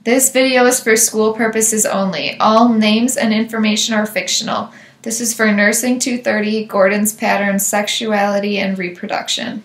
This video is for school purposes only. All names and information are fictional. This is for Nursing230, Gordon's Patterns, Sexuality, and Reproduction.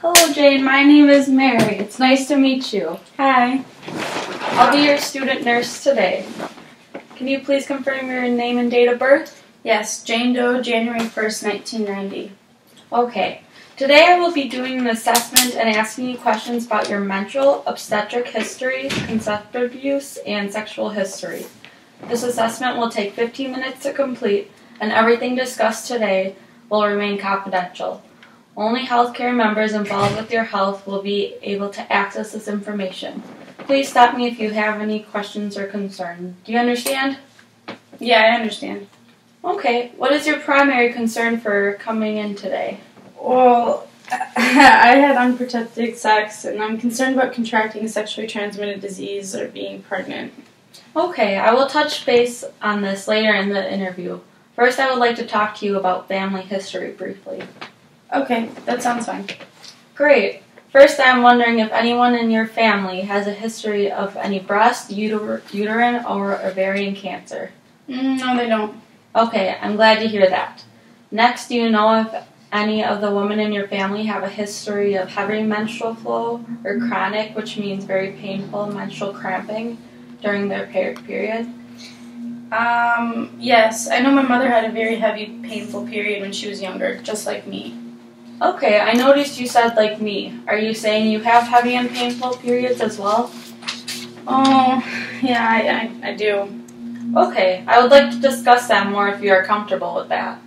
Hello Jane, my name is Mary. It's nice to meet you. Hi. I'll be your student nurse today. Can you please confirm your name and date of birth? Yes, Jane Doe, January 1st, 1990. Okay. Today I will be doing an assessment and asking you questions about your menstrual, obstetric history, conceptive use, and sexual history. This assessment will take 15 minutes to complete, and everything discussed today will remain confidential. Only healthcare members involved with your health will be able to access this information. Please stop me if you have any questions or concerns. Do you understand? Yeah, I understand. Okay. What is your primary concern for coming in today? Well, I had unprotected sex, and I'm concerned about contracting a sexually transmitted disease or being pregnant. Okay, I will touch base on this later in the interview. First, I would like to talk to you about family history briefly. Okay, that sounds fine. Great. First, I'm wondering if anyone in your family has a history of any breast, uterine, or ovarian cancer. No, they don't. Okay, I'm glad to hear that. Next, do you know if any of the women in your family have a history of heavy menstrual flow or chronic, which means very painful menstrual cramping during their period? Yes, I know my mother had a very heavy, painful period when she was younger, just like me. Okay, I noticed you said like me. Are you saying you have heavy and painful periods as well? Oh, yeah, I do. Okay, I would like to discuss that more if you are comfortable with that.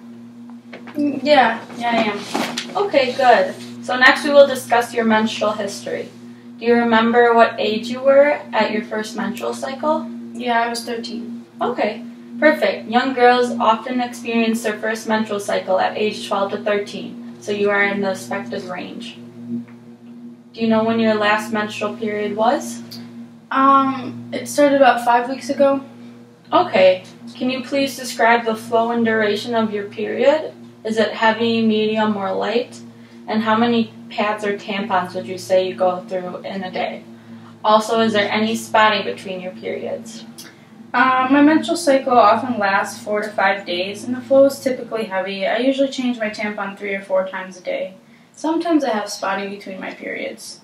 Yeah, I am. Okay, good. So next we will discuss your menstrual history. Do you remember what age you were at your first menstrual cycle? Yeah, I was 13. Okay, perfect. Young girls often experience their first menstrual cycle at age 12 to 13, so you are in the expected range. Do you know when your last menstrual period was? It started about 5 weeks ago. Okay, can you please describe the flow and duration of your period? Is it heavy, medium, or light? And how many pads or tampons would you say you go through in a day? Also, is there any spotting between your periods? My menstrual cycle often lasts 4 to 5 days, and the flow is typically heavy. I usually change my tampon 3 or 4 times a day. Sometimes I have spotting between my periods.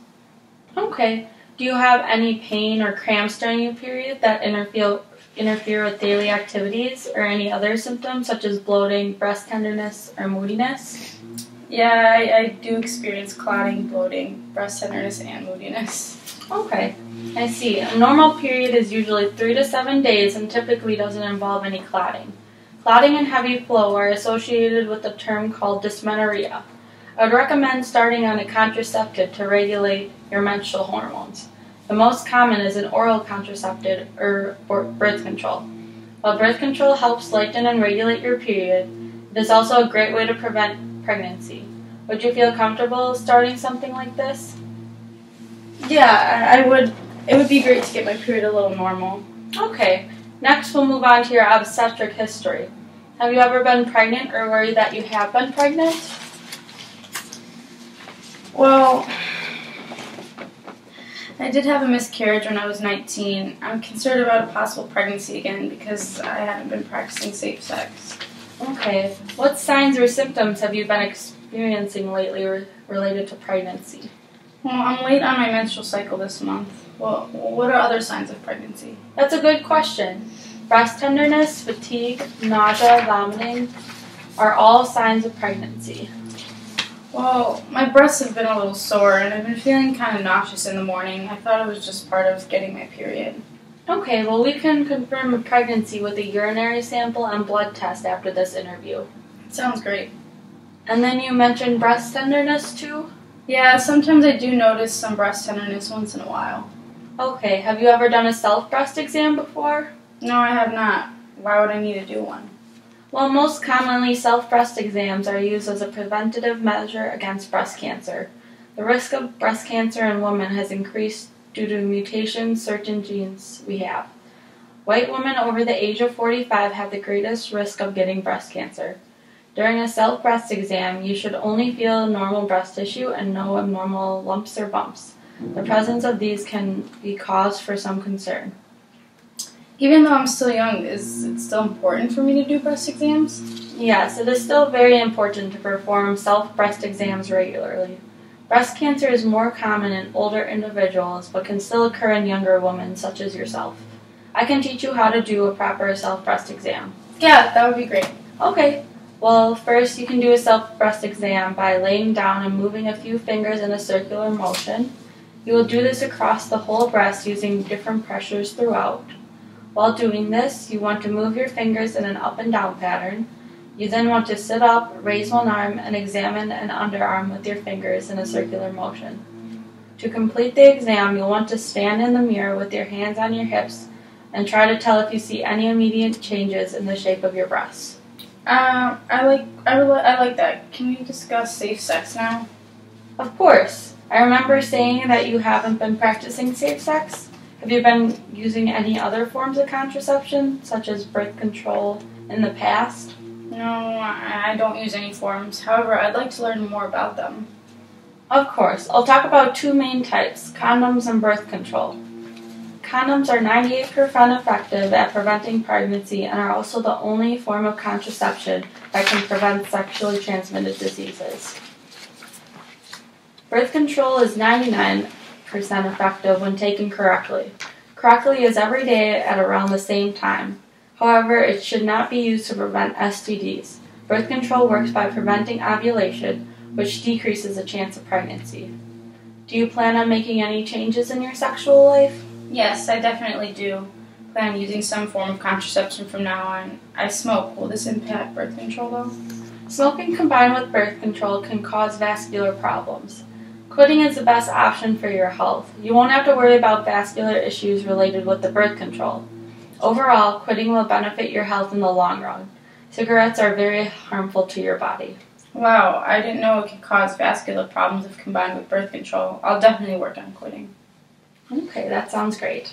Okay. Do you have any pain or cramps during your period that interfere with daily activities, or any other symptoms such as bloating, breast tenderness, or moodiness? Yeah, I do experience clotting, bloating, breast tenderness, and moodiness. Okay, I see. A normal period is usually 3 to 7 days and typically doesn't involve any clotting. Clotting and heavy flow are associated with a term called dysmenorrhea. I would recommend starting on a contraceptive to regulate your menstrual hormones. The most common is an oral contraceptive or birth control. While birth control helps lighten and regulate your period, it is also a great way to prevent pregnancy. Would you feel comfortable starting something like this? Yeah, I would. It would be great to get my period a little normal. Okay, next we'll move on to your obstetric history. Have you ever been pregnant or worry that you have been pregnant? Well, I did have a miscarriage when I was 19. I'm concerned about a possible pregnancy again because I haven't been practicing safe sex. Okay, what signs or symptoms have you been experiencing lately related to pregnancy? Well, I'm late on my menstrual cycle this month. Well, what are other signs of pregnancy? That's a good question. Breast tenderness, fatigue, nausea, vomiting are all signs of pregnancy. Well, my breasts have been a little sore, and I've been feeling kind of nauseous in the morning. I thought it was just part of getting my period. Okay, well we can confirm a pregnancy with a urinary sample and blood test after this interview. Sounds great. And then you mentioned breast tenderness too? Yeah, sometimes I do notice some breast tenderness once in a while. Okay, have you ever done a self-breast exam before? No, I have not. Why would I need to do one? Well, most commonly, self-breast exams are used as a preventative measure against breast cancer. The risk of breast cancer in women has increased due to mutations certain genes we have. White women over the age of 45 have the greatest risk of getting breast cancer. During a self-breast exam, you should only feel normal breast tissue and no abnormal lumps or bumps. The presence of these can be cause for some concern. Even though I'm still young, is it still important for me to do breast exams? Yes, it is still very important to perform self-breast exams regularly. Breast cancer is more common in older individuals, but can still occur in younger women, such as yourself. I can teach you how to do a proper self-breast exam. Yeah, that would be great. Okay. Well, first you can do a self-breast exam by laying down and moving a few fingers in a circular motion. You will do this across the whole breast using different pressures throughout. While doing this, you want to move your fingers in an up and down pattern. You then want to sit up, raise one arm, and examine an underarm with your fingers in a circular motion. To complete the exam, you'll want to stand in the mirror with your hands on your hips and try to tell if you see any immediate changes in the shape of your breasts. I like that. Can we discuss safe sex now? Of course. I remember saying that you haven't been practicing safe sex. Have you been using any other forms of contraception, such as birth control, in the past? No, I don't use any forms. However, I'd like to learn more about them. Of course. I'll talk about two main types, condoms and birth control. Condoms are 98% effective at preventing pregnancy and are also the only form of contraception that can prevent sexually transmitted diseases. Birth control is 99% effective when taken correctly. Correctly is every day at around the same time. However, it should not be used to prevent STDs. Birth control works by preventing ovulation, which decreases the chance of pregnancy. Do you plan on making any changes in your sexual life? Yes, I definitely do. Plan on using some form of contraception from now on. I smoke. Will this impact birth control though? Smoking combined with birth control can cause vascular problems. Quitting is the best option for your health. You won't have to worry about vascular issues related with the birth control. Overall, quitting will benefit your health in the long run. Cigarettes are very harmful to your body. Wow, I didn't know it could cause vascular problems if combined with birth control. I'll definitely work on quitting. Okay, that sounds great.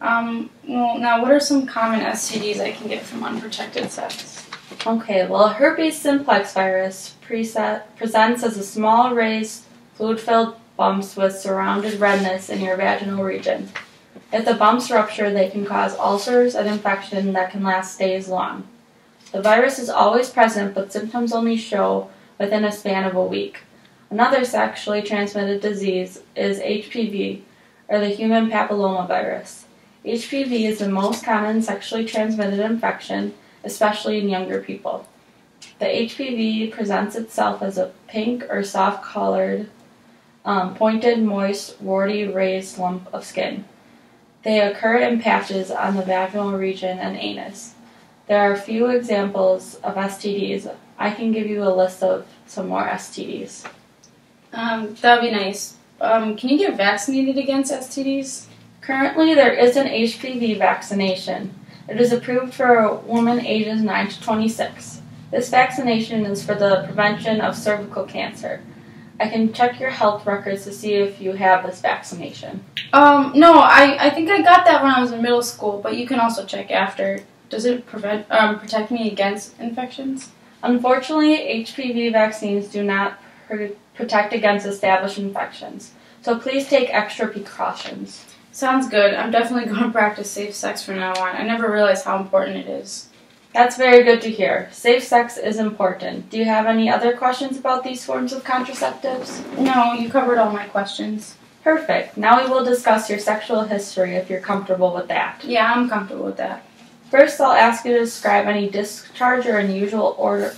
Well, now what are some common STDs I can get from unprotected sex? Okay, well, herpes simplex virus presents as a small raised, fluid-filled bumps with surrounded redness in your vaginal region. If the bumps rupture, they can cause ulcers and infection that can last days long. The virus is always present, but symptoms only show within a span of a week. Another sexually transmitted disease is HPV, or the human papillomavirus. HPV is the most common sexually transmitted infection, especially in younger people. The HPV presents itself as a pink or soft-colored, pointed, moist, warty, raised lump of skin. They occur in patches on the vaginal region and anus. There are a few examples of STDs. I can give you a list of some more STDs. That'd be nice. Can you get vaccinated against STDs? Currently, there is an HPV vaccination. It is approved for women ages 9 to 26. This vaccination is for the prevention of cervical cancer. I can check your health records to see if you have this vaccination. No, I think I got that when I was in middle school, but you can also check after. Does it protect me against infections? Unfortunately, HPV vaccines do not protect against established infections, so please take extra precautions. Sounds good. I'm definitely going to practice safe sex from now on. I never realized how important it is. That's very good to hear. Safe sex is important. Do you have any other questions about these forms of contraceptives? No, you covered all my questions. Perfect. Now we will discuss your sexual history if you're comfortable with that. Yeah, I'm comfortable with that. First, I'll ask you to describe any discharge or unusual odor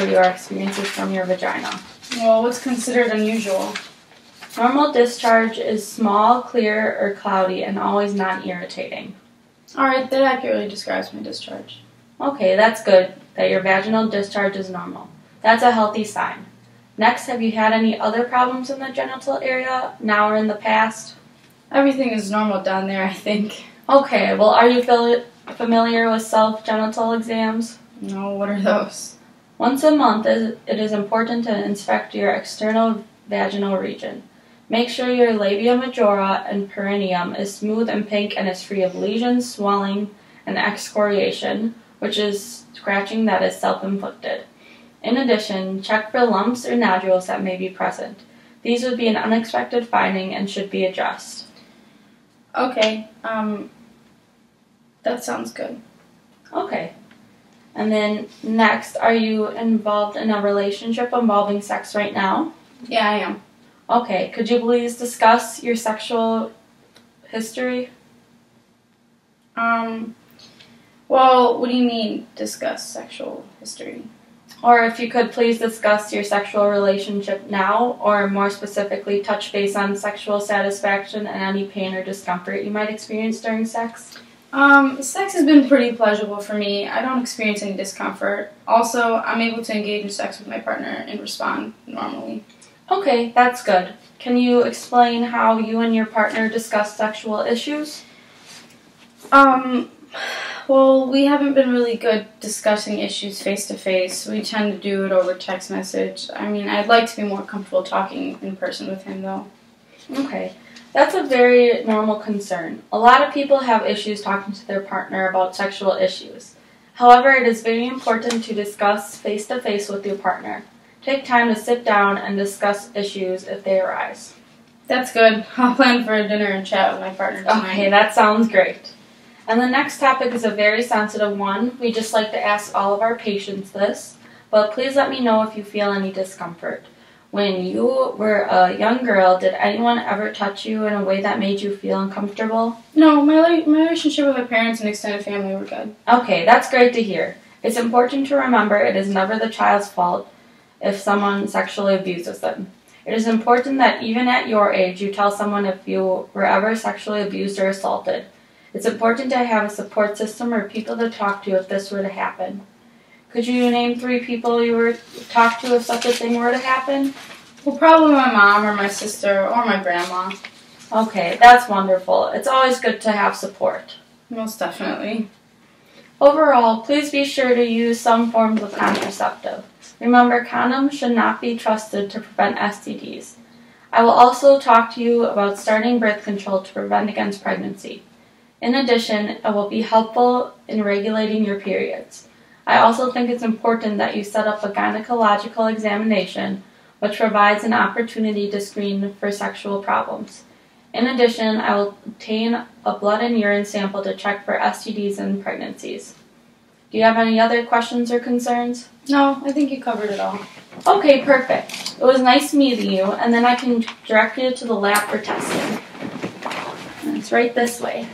you are experiencing from your vagina. Well, what's considered unusual? Normal discharge is small, clear, or cloudy, and always non-irritating. Alright, that accurately describes my discharge. Okay, that's good, that your vaginal discharge is normal. That's a healthy sign. Next, have you had any other problems in the genital area, now or in the past? Everything is normal down there, I think. Okay, well, are you familiar with self-genital exams? No, what are those? Once a month, it is important to inspect your external vaginal region. Make sure your labia majora and perineum is smooth and pink and is free of lesions, swelling, and excoriation, which is scratching that is self-inflicted. In addition, check for lumps or nodules that may be present. These would be an unexpected finding and should be addressed. Okay, that sounds good. Okay. And then next, are you involved in a relationship involving sex right now? Yeah, I am. Okay, could you please discuss your sexual history? Well, what do you mean, discuss sexual history? Or if you could please discuss your sexual relationship now, or more specifically, touch base on sexual satisfaction and any pain or discomfort you might experience during sex. Sex has been pretty pleasurable for me. I don't experience any discomfort. Also, I'm able to engage in sex with my partner and respond normally. Okay, that's good. Can you explain how you and your partner discuss sexual issues? Well, we haven't been really good discussing issues face-to-face. We tend to do it over text message. I mean, I'd like to be more comfortable talking in person with him, though. Okay, that's a very normal concern. A lot of people have issues talking to their partner about sexual issues. However, it is very important to discuss face-to-face with your partner. Take time to sit down and discuss issues if they arise. That's good. I'll plan for a dinner and chat with my partner tonight. Okay, that sounds great. And the next topic is a very sensitive one. We just like to ask all of our patients this, but please let me know if you feel any discomfort. When you were a young girl, did anyone ever touch you in a way that made you feel uncomfortable? No, my relationship with my parents and extended family were good. Okay, that's great to hear. It's important to remember it is never the child's fault if someone sexually abuses them. It is important that even at your age, you tell someone if you were ever sexually abused or assaulted. It's important to have a support system or people to talk to if this were to happen. Could you name 3 people you were talk to if such a thing were to happen? Well, probably my mom or my sister or my grandma. Okay, that's wonderful. It's always good to have support. Most definitely. Overall, please be sure to use some forms of contraceptive. Remember, condoms should not be trusted to prevent STDs. I will also talk to you about starting birth control to prevent against pregnancy. In addition, it will be helpful in regulating your periods. I also think it's important that you set up a gynecological examination, which provides an opportunity to screen for sexual problems. In addition, I will obtain a blood and urine sample to check for STDs and pregnancies. Do you have any other questions or concerns? No, I think you covered it all. Okay, perfect. It was nice meeting you, and then I can direct you to the lab for testing. And it's right this way.